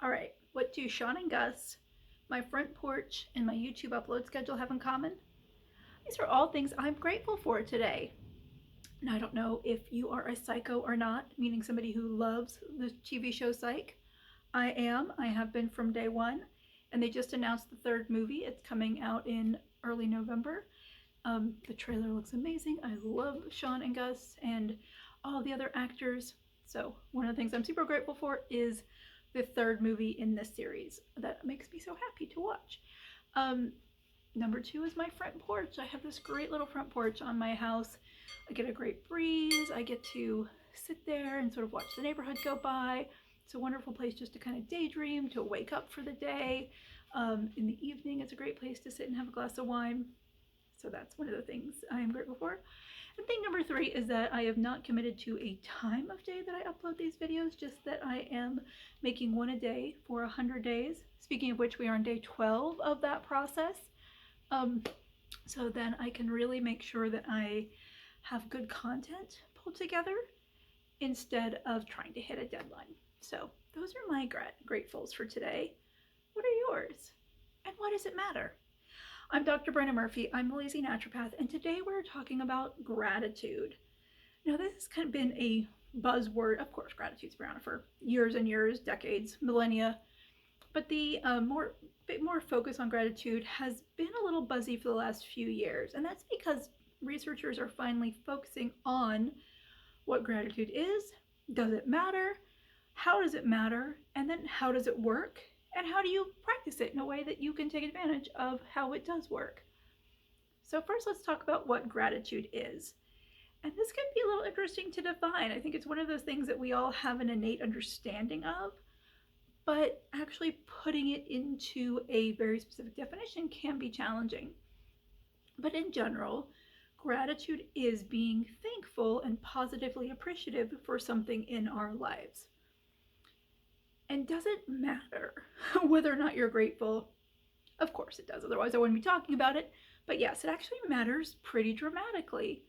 All right, what do Sean and Gus, my front porch, and my YouTube upload schedule have in common? These are all things I'm grateful for today. And I don't know if you are a psycho or not, meaning somebody who loves the TV show Psych. I am. I have been from day one. And they just announced the third movie. It's coming out in early November. The trailer looks amazing. I love Sean and Gus and all the other actors. So, one of the things I'm super grateful for is the third movie in this series. That makes me so happy to watch. Um, Number two is my front porch. I have this great little front porch on my house. I get a great breeze. I get to sit there and sort of watch the neighborhood go by. It's a wonderful place just to kind of daydream, to wake up for the day. In the evening, it's a great place to sit and have a glass of wine. So that's one of the things I am grateful for. And thing number three is that I have not committed to a time of day that I upload these videos, just that I am making one a day for 100 days. Speaking of which, we are on day 12 of that process. Um, so then I can really make sure that I have good content pulled together instead of trying to hit a deadline. So those are my gratefuls for today. What are yours? And why does it matter? I'm Dr. Brenna Murphy. I'm a lazy naturopath, and today we're talking about gratitude. Now, this has kind of been a buzzword. Of course, gratitude's been around for years and years, decades, millennia, but the bit more focus on gratitude has been a little buzzy for the last few years, and that's because researchers are finally focusing on what gratitude is, does it matter, how does it matter, and then how does it work, and how do you practice it in a way that you can take advantage of how it does work. So first, let's talk about what gratitude is. And this can be a little interesting to define. I think it's one of those things that we all have an innate understanding of, but actually putting it into a very specific definition can be challenging. But in general, gratitude is being thankful and positively appreciative for something in our lives. And does it matter whether or not you're grateful? Of course it does, otherwise I wouldn't be talking about it. But yes, it actually matters pretty dramatically.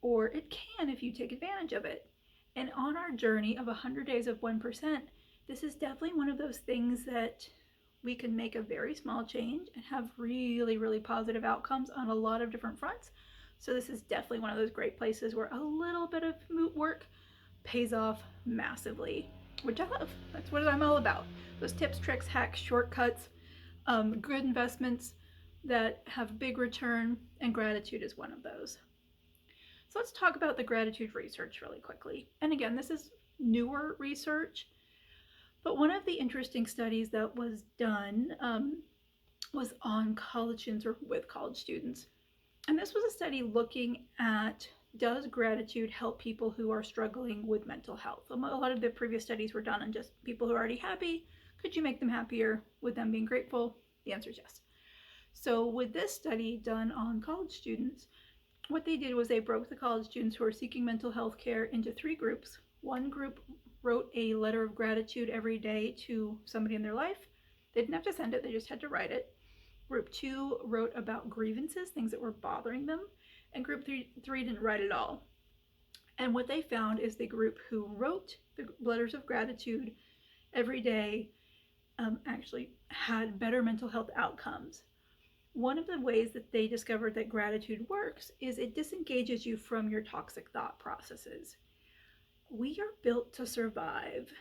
Or it can if you take advantage of it. And on our journey of 100 days of 1%, this is definitely one of those things that we can make a very small change and have really, really positive outcomes on a lot of different fronts. So this is definitely one of those great places where a little bit of moot work pays off massively, which I love. That's what I'm all about. Those tips, tricks, hacks, shortcuts, good investments that have big return, and gratitude is one of those. So let's talk about the gratitude research really quickly. And again, this is newer research, but one of the interesting studies that was done was on college students or with college students. And this was a study looking at, does gratitude help people who are struggling with mental health? A lot of the previous studies were done on just people who are already happy. Could you make them happier with them being grateful? The answer is yes. So with this study done on college students, what they did was they broke the college students who are seeking mental health care into three groups. One group wrote a letter of gratitude every day to somebody in their life. They didn't have to send it, they just had to write it. Group two wrote about grievances, things that were bothering them. And group three didn't write at all. And what they found is the group who wrote the letters of gratitude every day actually had better mental health outcomes. One of the ways that they discovered that gratitude works is it disengages you from your toxic thought processes. We are built to survive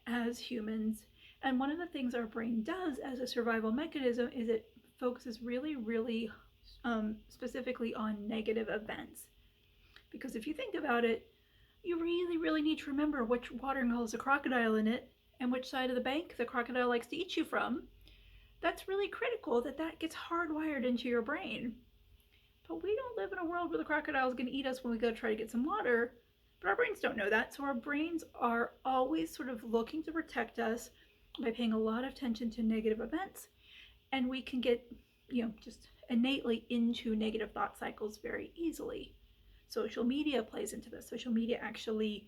as humans, and one of the things our brain does as a survival mechanism is it focuses really, really specifically on negative events. Because if you think about it, you really, really need to remember which watering hole has a crocodile in it and which side of the bank the crocodile likes to eat you from. That's really critical that gets hardwired into your brain. But we don't live in a world where the crocodile is going to eat us when we go try to get some water. But our brains don't know that. So our brains are always sort of looking to protect us by paying a lot of attention to negative events. And we can get, just innately into negative thought cycles very easily. Social media plays into this. Social media actually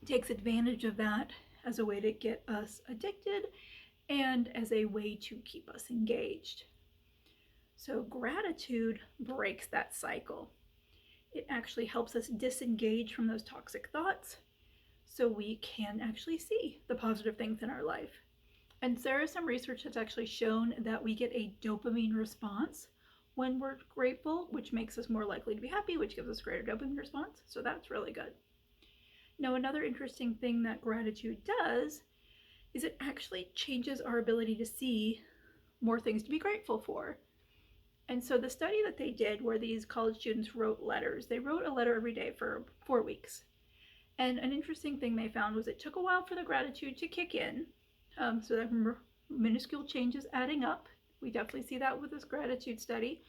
takes advantage of that as a way to get us addicted and as a way to keep us engaged. So gratitude breaks that cycle. It actually helps us disengage from those toxic thoughts so we can actually see the positive things in our life. And there is some research that's actually shown that we get a dopamine response when we're grateful, which makes us more likely to be happy, which gives us greater dopamine response. So that's really good. Now, another interesting thing that gratitude does is it actually changes our ability to see more things to be grateful for. And so the study that they did where these college students wrote letters, they wrote a letter every day for 4 weeks. And an interesting thing they found was it took a while for the gratitude to kick in. So that minuscule changes adding up. We definitely see that with this gratitude study.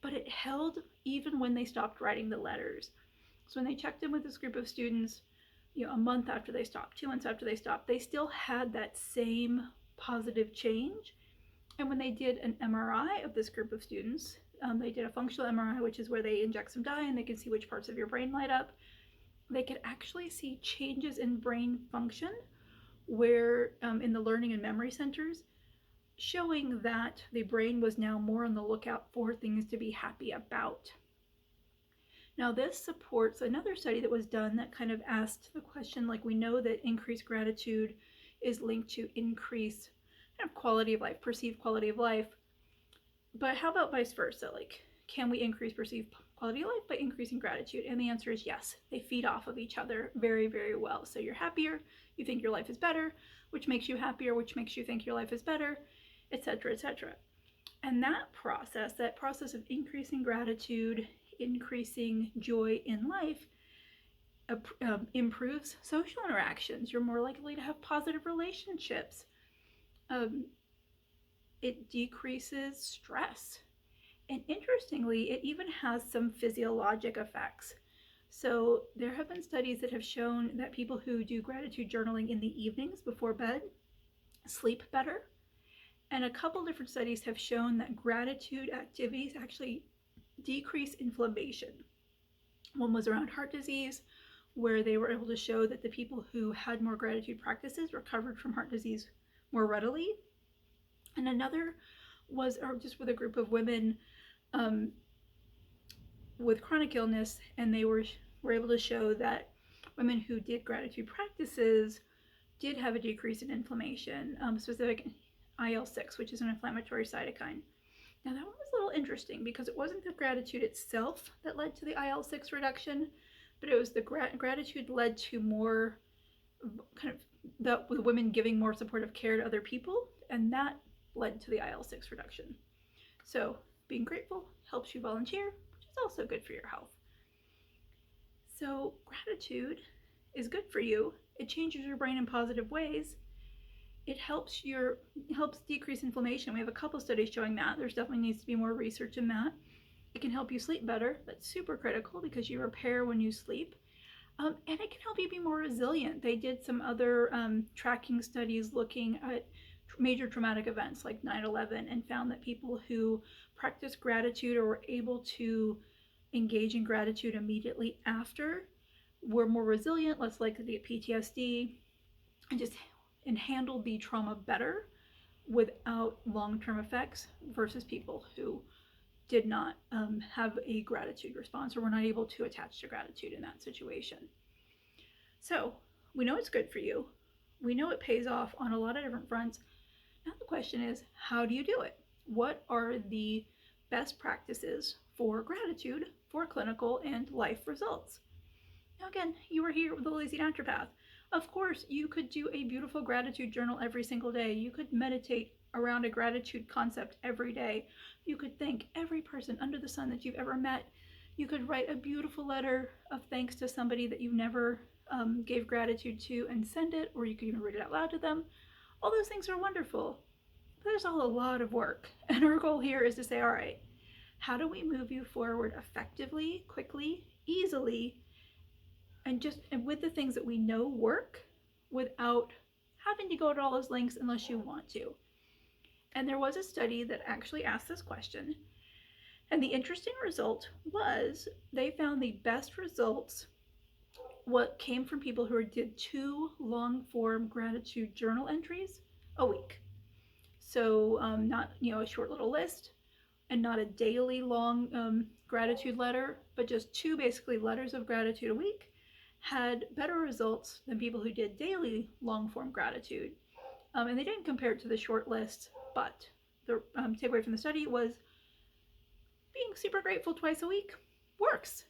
But it held even when they stopped writing the letters. So when they checked in with this group of students, a month after they stopped, 2 months after they stopped, they still had that same positive change. And when they did an MRI of this group of students, they did a functional MRI, which is where they inject some dye and they can see which parts of your brain light up. They could actually see changes in brain function where in the learning and memory centers, showing that the brain was now more on the lookout for things to be happy about. Now, this supports another study that was done that kind of asked the question, like, we know that increased gratitude is linked to increased kind of quality of life, perceived quality of life. But how about vice versa? Like, can we increase perceived quality of life by increasing gratitude? And the answer is yes. They feed off of each other very, very well. So you're happier, you think your life is better, which makes you happier, which makes you think your life is better, etc., etc. And that process of increasing gratitude, increasing joy in life, improves social interactions. You're more likely to have positive relationships. It decreases stress. And interestingly, it even has some physiologic effects. So there have been studies that have shown that people who do gratitude journaling in the evenings before bed sleep better. And a couple different studies have shown that gratitude activities actually decrease inflammation. One was around heart disease, where they were able to show that the people who had more gratitude practices recovered from heart disease more readily. And another was just with a group of women with chronic illness, and they were able to show that women who did gratitude practices did have a decrease in inflammation, specific IL-6, which is an inflammatory cytokine. Now that one was a little interesting because it wasn't the gratitude itself that led to the IL-6 reduction, but it was the gratitude led to more kind of the women giving more supportive care to other people, and that led to the IL-6 reduction. So being grateful helps you volunteer, which is also good for your health. So gratitude is good for you. It changes your brain in positive ways. It helps decrease inflammation. We have a couple studies showing that. There's definitely needs to be more research in that. It can help you sleep better. That's super critical because you repair when you sleep. And it can help you be more resilient. They did some other tracking studies looking at major traumatic events like 9/11 and found that people who practice gratitude or were able to engage in gratitude immediately after were more resilient, less likely to get PTSD, and handled the trauma better without long-term effects versus people who did not have a gratitude response or were not able to attach to gratitude in that situation. So we know it's good for you. We know it pays off on a lot of different fronts. Now the question is, how do you do it? What are the best practices for gratitude for clinical and life results? Now again, you are here with the Lazy Naturopath. Of course, you could do a beautiful gratitude journal every single day. You could meditate around a gratitude concept every day. You could thank every person under the sun that you've ever met. You could write a beautiful letter of thanks to somebody that you never gave gratitude to and send it, or you could even read it out loud to them. All those things are wonderful. But there's all a lot of work. And our goal here is to say, all right, how do we move you forward effectively, quickly, easily, and with the things that we know work without having to go to all those links unless you want to? And there was a study that actually asked this question. And the interesting result was they found the best results what came from people who did 2 long-form gratitude journal entries a week. So not a short little list and not a daily long gratitude letter, but just 2 basically letters of gratitude a week had better results than people who did daily long form gratitude. And they didn't compare it to the short list, but the takeaway from the study was being super grateful twice a week works.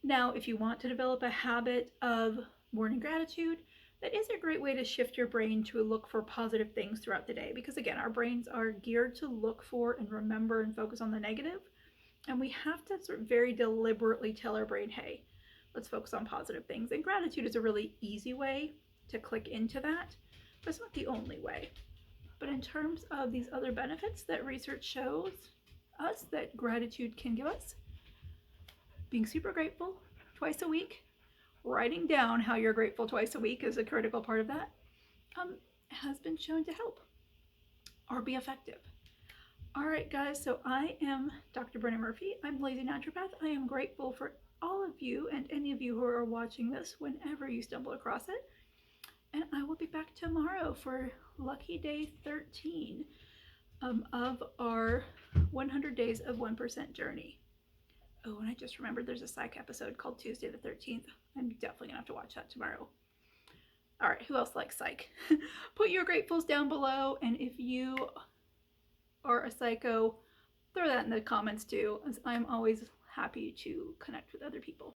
Now, if you want to develop a habit of morning gratitude, that is a great way to shift your brain to look for positive things throughout the day. Because again, our brains are geared to look for and remember and focus on the negative. And we have to sort of very deliberately tell our brain, hey, let's focus on positive things. And gratitude is a really easy way to click into that, but it's not the only way. But in terms of these other benefits that research shows us that gratitude can give us, being super grateful twice a week, writing down how you're grateful twice a week is a critical part of that, has been shown to help or be effective. All right, guys, so I am Dr. Brenna Murphy. I'm Lazy Naturopath. I am grateful for all of you and any of you who are watching this whenever you stumble across it. And I will be back tomorrow for lucky day 13 of our 100 Days of 1% journey. Oh, and I just remembered there's a psych episode called Tuesday the 13th. I'm definitely gonna have to watch that tomorrow. All right, who else likes psych? Put your gratefuls down below, and if you are a psycho, throw that in the comments too, as I'm always happy to connect with other people.